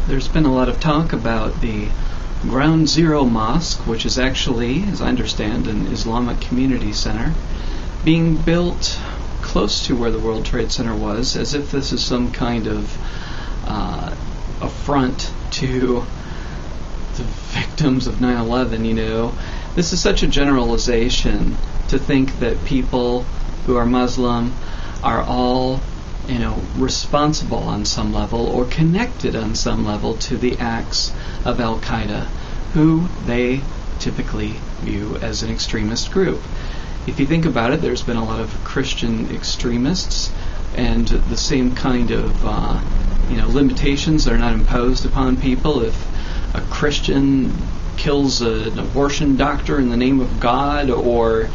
there's been a lot of talk about the Ground Zero Mosque, which is actually, as I understand, an Islamic community center, being built close to where the World Trade Center was, as if this is some kind of affront to the victims of 9/11, you know. This is such a generalization to think that people who are Muslim are all, you know, responsible on some level or connected on some level to the acts of Al-Qaeda, who they typically view as an extremist group. If you think about it, there's been a lot of Christian extremists, and the same kind of limitations are not imposed upon people. If a Christian kills an abortion doctor in the name of God, or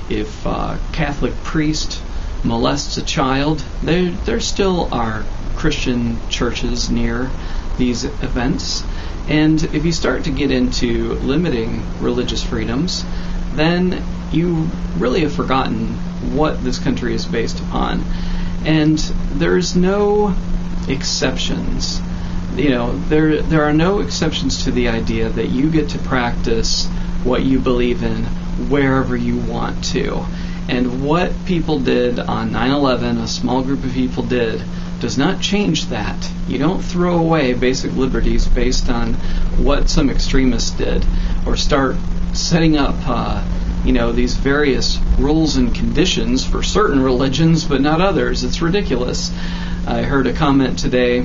if a Catholic priest molests a child, there still are Christian churches near these events. And if you start to get into limiting religious freedoms, then you really have forgotten what this country is based upon. And there's no exceptions. You know, there are no exceptions to the idea that you get to practice what you believe in wherever you want to. And what people did on 9/11, a small group of people did, does not change that. You don't throw away basic liberties based on what some extremists did, or start setting up these various rules and conditions for certain religions but not others. It's ridiculous. I heard a comment today.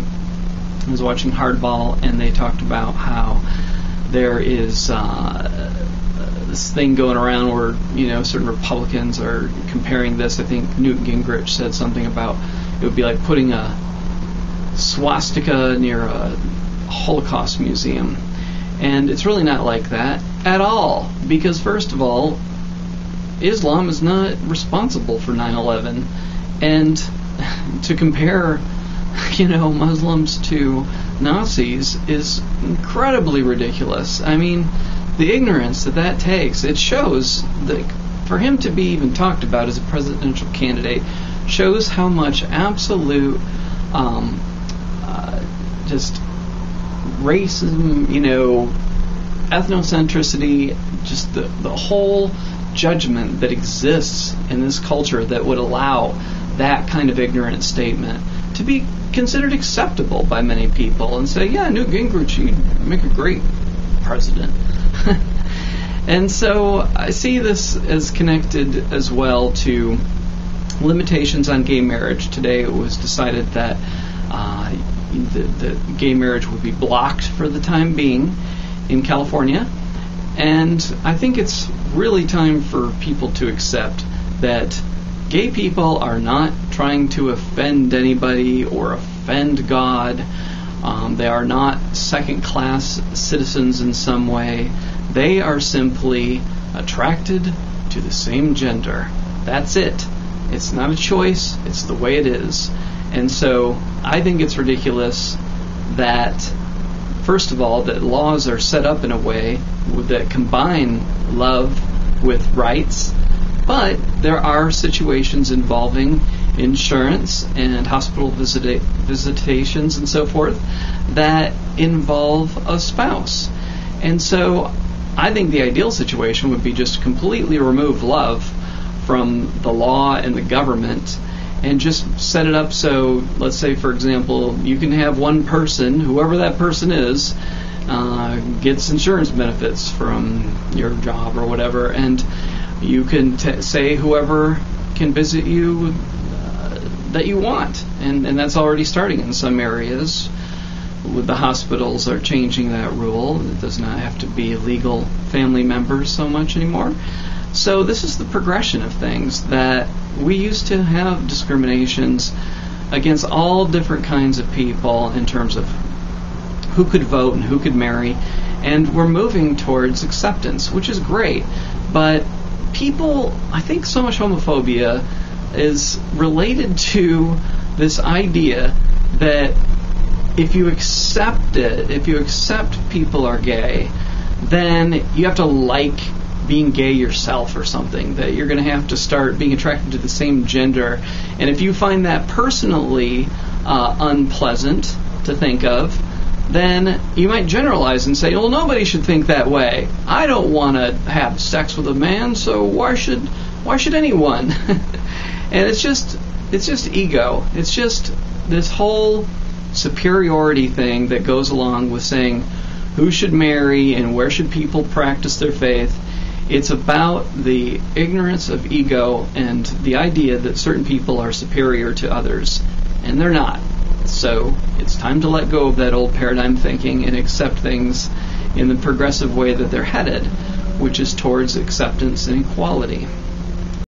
I was watching Hardball, and they talked about how there is this thing going around where, you know, certain Republicans are comparing this. I think Newt Gingrich said something about it would be like putting a swastika near a Holocaust museum. And it's really not like that at all, because first of all, Islam is not responsible for 9/11, and to compare, Muslims to Nazis is incredibly ridiculous. I mean, the ignorance that takes, it shows that for him to be even talked about as a presidential candidate shows how much absolute just racism, ethnocentricity, just the whole judgment that exists in this culture that would allow that kind of ignorant statement to be considered acceptable by many people, and say, yeah, Newt Gingrich, he'd make a great president. And so I see this as connected as well to limitations on gay marriage. Today it was decided that the gay marriage would be blocked for the time being in California. And I think it's really time for people to accept that gay people are not trying to offend anybody or offend God. They are not second-class citizens in some way. They are simply attracted to the same gender. That's it. It's not a choice. It's the way it is. And so I think it's ridiculous that, first of all, that laws are set up in a way that combine love with rights, but there are situations involving insurance and hospital visitations and so forth that involve a spouse. And so I think the ideal situation would be just completely remove love from the law and the government and just set it up so, let's say, for example, you can have one person, whoever that person is, gets insurance benefits from your job or whatever, and you can say whoever can visit you that you want. And that's already starting in some areas. With the hospitals are changing that rule. It does not have to be legal family members so much anymore. So this is the progression of things, that we used to have discriminations against all different kinds of people in terms of who could vote and who could marry, and we're moving towards acceptance, which is great. But people, I think so much homophobia is related to this idea that if you accept it, if you accept people are gay, then you have to like being gay yourself or something, that you're going to have to start being attracted to the same gender. And if you find that personally unpleasant to think of, then you might generalize and say, well, nobody should think that way. I don't want to have sex with a man, so why should anyone? And it's just ego. It's just this whole superiority thing that goes along with saying who should marry and where should people practice their faith. It's about the ignorance of ego and the idea that certain people are superior to others, and they're not. So it's time to let go of that old paradigm thinking and accept things in the progressive way that they're headed, which is towards acceptance and equality.